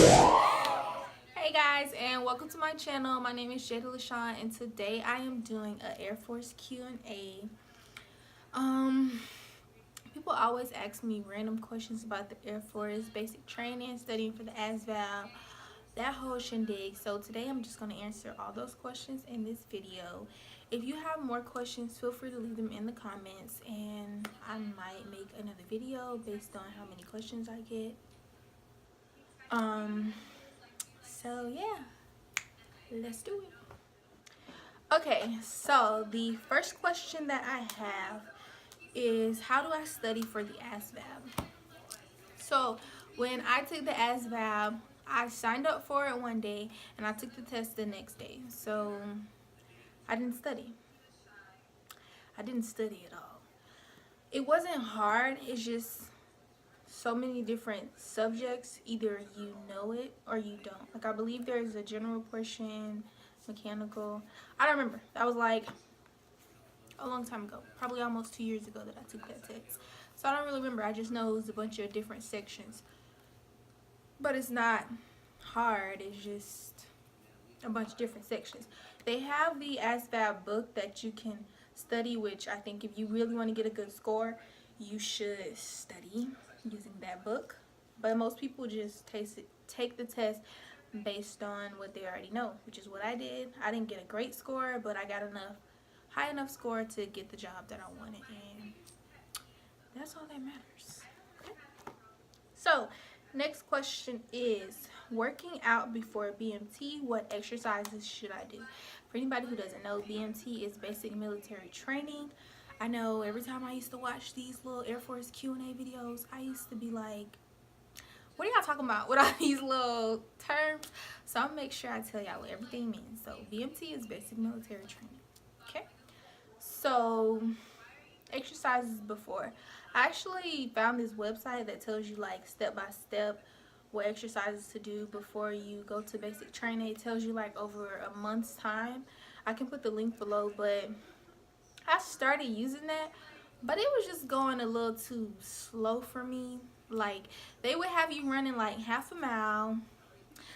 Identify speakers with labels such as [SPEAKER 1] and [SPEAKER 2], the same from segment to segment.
[SPEAKER 1] Hey guys, and welcome to my channel. My name is Jada LaShawn, and today I am doing an Air Force Q&A. People always ask me random questions about the Air Force, basic training, studying for the ASVAB, that whole shindig. So today I'm just going to answer all those questions in this video. If you have more questions, feel free to leave them in the comments, and I might make another video based on how many questions I get. So yeah, let's do it. Okay, so the first question that I have is, how do I study for the ASVAB? So when I took the ASVAB, I signed up for it one day and I took the test the next day. So I didn't study. I didn't study at all. It wasn't hard, it's just so many different subjects. Either you know it or you don't. Like, I believe there's a general portion, mechanical. I don't remember. That was like a long time ago, probably almost 2 years ago that I took that test. So I don't really remember. I just know it was a bunch of different sections. But it's not hard. It's just a bunch of different sections. They have the ASVAB book that you can study, which I think if you really want to get a good score, you should study using that book. But most people just take the test based on what they already know, which is what I did. I didn't get a great score, but I got high enough score to get the job that I wanted, and that's all that matters. Okay. So next question is, working out before BMT, what exercises should I do? For anybody who doesn't know, BMT is basic military training. I know every time I used to watch these little Air Force Q&A videos, I used to be like, what are y'all talking about with all these little terms? So I'll make sure I tell y'all what everything means. So BMT is basic military training. Okay. So exercises before. I actually found this website that tells you like step by step what exercises to do before you go to basic training. It tells you like over a month's time. I can put the link below, but I started using that, but it was just going a little too slow for me. Like, they would have you running like half a mile,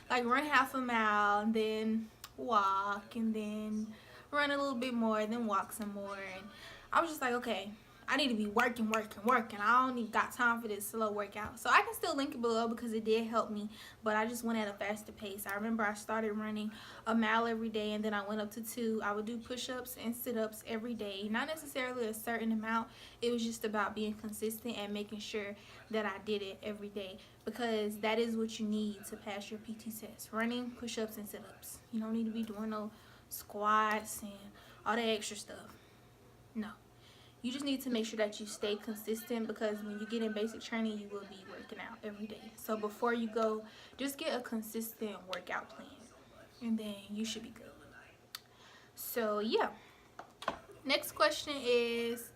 [SPEAKER 1] like run half a mile and then walk, and then run a little bit more and then walk some more. And I was just like, okay, I need to be working. I don't even got time for this slow workout. So I can still link it below because it did help me, but I just went at a faster pace. I remember I started running a mile every day, and then I went up to 2. I would do push-ups and sit-ups every day. Not necessarily a certain amount. It was just about being consistent and making sure that I did it every day, because that is what you need to pass your PT test. Running, push-ups, and sit-ups. You don't need to be doing no squats and all that extra stuff. No. You just need to make sure that you stay consistent, because when you get in basic training, you will be working out every day. So before you go, just get a consistent workout plan, and then you should be good. So yeah. Next question is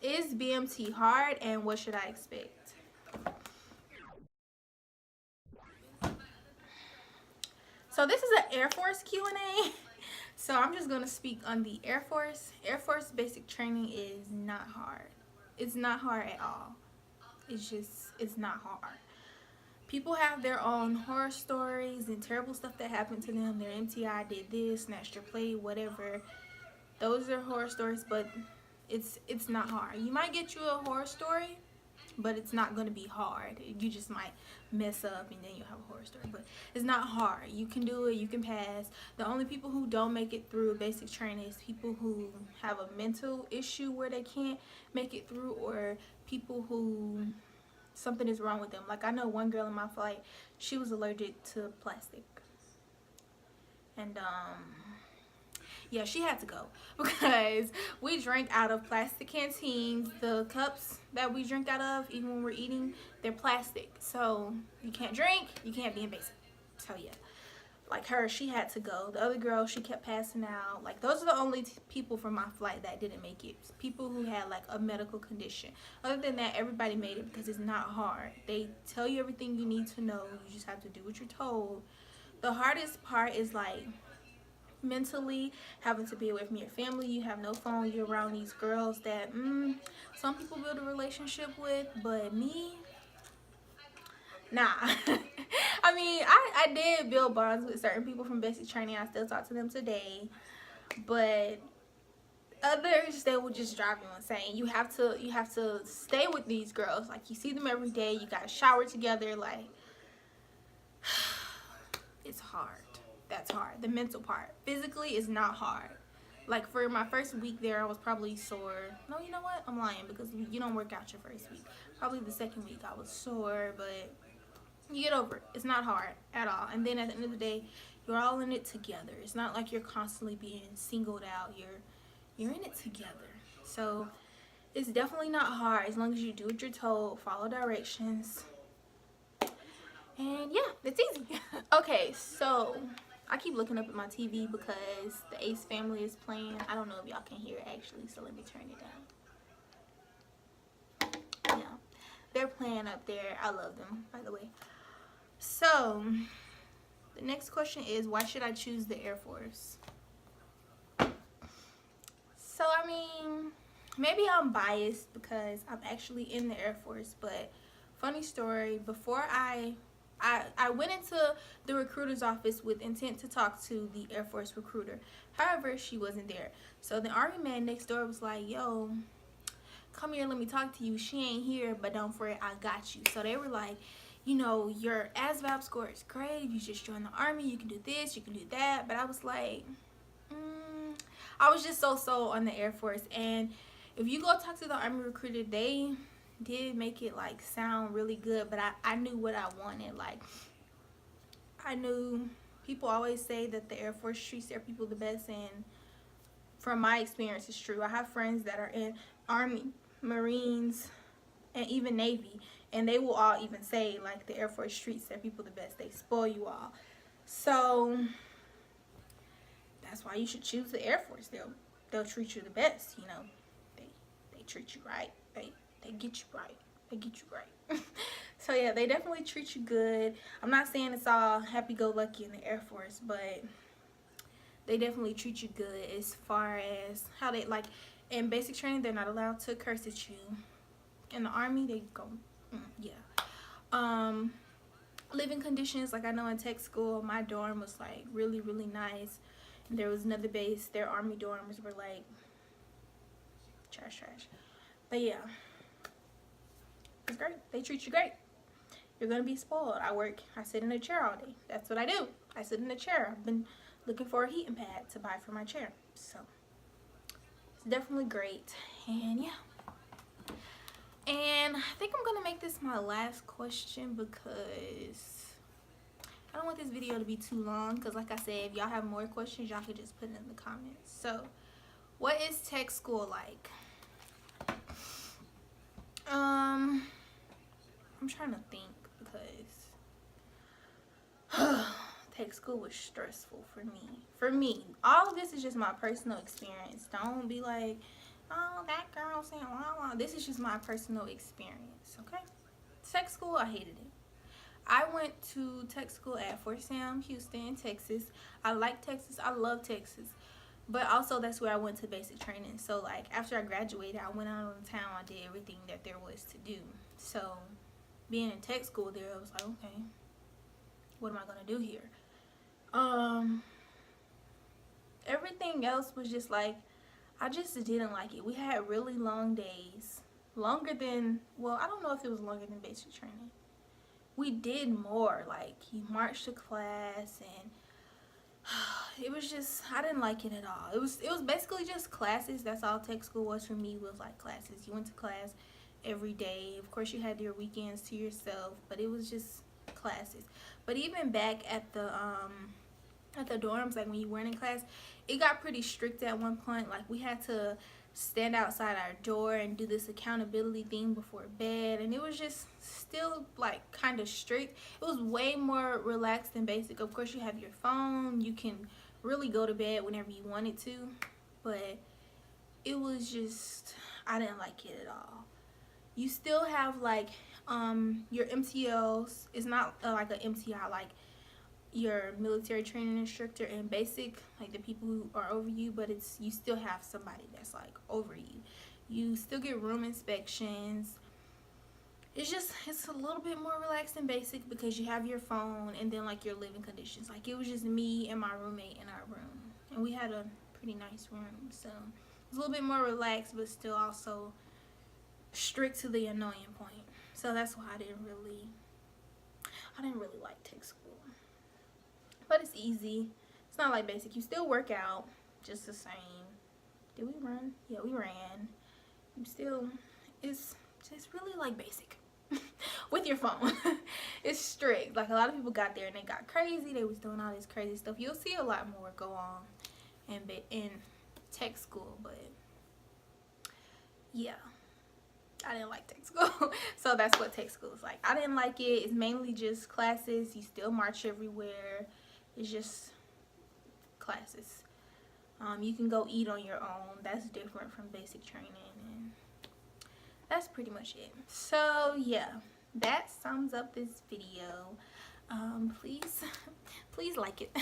[SPEAKER 1] BMT hard, and what should I expect? So this is an Air Force Q&A. So I'm just going to speak on the Air Force. Air Force basic training is not hard. It's not hard at all. It's not hard. People have their own horror stories and terrible stuff that happened to them. Their MTI did this, snatched your plate, whatever. Those are horror stories, but it's not hard. You might get you a horror story, but it's not going to be hard. You just might mess up and then you'll have a horror story, but it's not hard. You can do it. You can pass. The only people who don't make it through basic training is people who have a mental issue where they can't make it through, or people who something is wrong with them. Like, I know one girl in my flight, she was allergic to plastic, and yeah, she had to go because we drank out of plastic canteens. The cups that we drink out of, even when we're eating, they're plastic. So you can't drink, you can't be in basic. So yeah, like her, she had to go. The other girl, she kept passing out. Like, those are the only people from my flight that didn't make it. People who had like a medical condition. Other than that, everybody made it because it's not hard. They tell you everything you need to know. You just have to do what you're told. The hardest part is like mentally having to be away from your family. You have no phone. You're around these girls that some people build a relationship with, but me, Nah. I mean, I did build bonds with certain people from basic training. I still talk to them today. But others, they will just drive you insane. You have to stay with these girls. Like, you see them every day. You got to shower together. Like, it's hard. That's hard. The mental part. Physically is not hard. Like, for my first week there, I was probably sore. No, you know what? I'm lying, because you don't work out your first week. Probably the second week I was sore, but you get over it. It's not hard at all. And then at the end of the day, you're all in it together. It's not like you're constantly being singled out. You're in it together. So it's definitely not hard as long as you do what you're told, follow directions, and yeah, it's easy. Okay, so I keep looking up at my TV because the Ace Family is playing. I don't know if y'all can hear it actually, so let me turn it down. Yeah, they're playing up there. I love them, by the way. So the next question is, why should I choose the Air Force? So I mean, maybe I'm biased because I'm actually in the Air Force, but funny story, before I went into the recruiter's office with intent to talk to the Air Force recruiter. However, she wasn't there. So the Army man next door was like, yo, come here, let me talk to you. She ain't here, but don't fret, I got you. So they were like, you know, your ASVAB score is great. If you just join the Army, you can do this, you can do that. But I was like, I was just so on the Air Force. And if you go talk to the Army recruiter, they did make it like sound really good, but I knew what I wanted. Like, I knew people always say that the Air Force treats their people the best, and from my experience, it's true. I have friends that are in Army, Marines, and even Navy, and they will all even say like the Air Force treats their people the best. They spoil you all. So that's why you should choose the Air Force. They'll treat you the best. You know, they treat you right. They get you right. They get you right. So yeah, they definitely treat you good. I'm not saying it's all happy-go-lucky in the Air Force, but they definitely treat you good as far as how they, like, in basic training, they're not allowed to curse at you. In the Army, they go, yeah. Living conditions, like I know in tech school, my dorm was like really nice. And there was another base, their Army dorms were like trash. But yeah, it's great. They treat you great. You're gonna be spoiled. I sit in a chair all day. That's what I do. I sit in a chair. I've been looking for a heating pad to buy for my chair. So it's definitely great. And yeah. And I think I'm gonna make this my last question because I don't want this video to be too long, because like I said, if y'all have more questions, y'all can just put it in the comments. So what is tech school like? I'm trying to think, because tech school was stressful for me. All of this is just my personal experience. Don't be like, oh, that girl saying blah. This is just my personal experience, okay? Tech school, I hated it. I went to tech school at Fort Sam, Houston, Texas. I like Texas. I love Texas. But also, that's where I went to basic training. So, like, after I graduated, I went out on the town. I did everything that there was to do. So, being in tech school there, I was like, okay, what am I going to do here? Everything else was just like, I just didn't like it. We had really long days. Longer than, well, I don't know if it was longer than basic training. We did more. Like, you marched to class, and it was just, I didn't like it at all. It was basically just classes. That's all tech school was for me, was like classes. You went to class every day. Of course, you had your weekends to yourself, but it was just classes. But even back at the dorms, like when you weren't in class, it got pretty strict at one point. Like, we had to stand outside our door and do this accountability thing before bed, and it was just still like kind of strict. It was way more relaxed than basic. Of course, you have your phone, you can really go to bed whenever you wanted to, but it was just, I didn't like it at all. You still have like your MTLs. It's not like an MTI like your military training instructor and basic, like the people who are over you, but it's, you still have somebody that's like over you. You still get room inspections, it's a little bit more relaxed and basic because you have your phone and then like your living conditions. Like it was just me and my roommate in our room, and we had a pretty nice room, so it's a little bit more relaxed but still also strict to the annoying point. So that's why I didn't really like tech school. But it's easy. It's not like basic. You still work out just the same. Did we run? Yeah, we ran. You still, it's just really like basic. With your phone. It's strict. Like a lot of people got there and they got crazy. They was doing all this crazy stuff. You'll see a lot more go on in tech school, but yeah, I didn't like tech school. So that's what tech school is like. I didn't like it. It's mainly just classes. You still march everywhere. It's just classes. You can go eat on your own. That's different from basic training, and that's pretty much it. So yeah, that sums up this video. Please like it.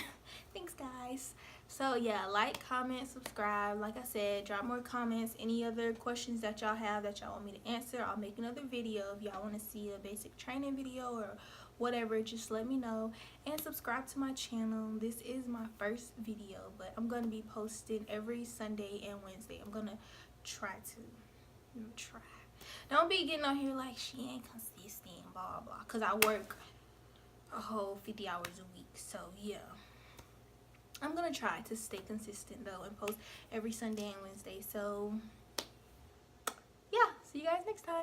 [SPEAKER 1] Thanks guys. So yeah, like, comment, subscribe. Like I said, drop more comments. Any other questions that y'all have that y'all want me to answer, I'll make another video. If y'all want to see a basic training video or whatever, just let me know, and subscribe to my channel. This is my first video, but I'm going to be posting every Sunday and Wednesday. I'm going to try. Don't be getting on here like she ain't consistent, blah blah, because I work a whole 50 hours a week. So yeah, I'm gonna try to stay consistent though and post every Sunday and Wednesday. So yeah, see you guys next time.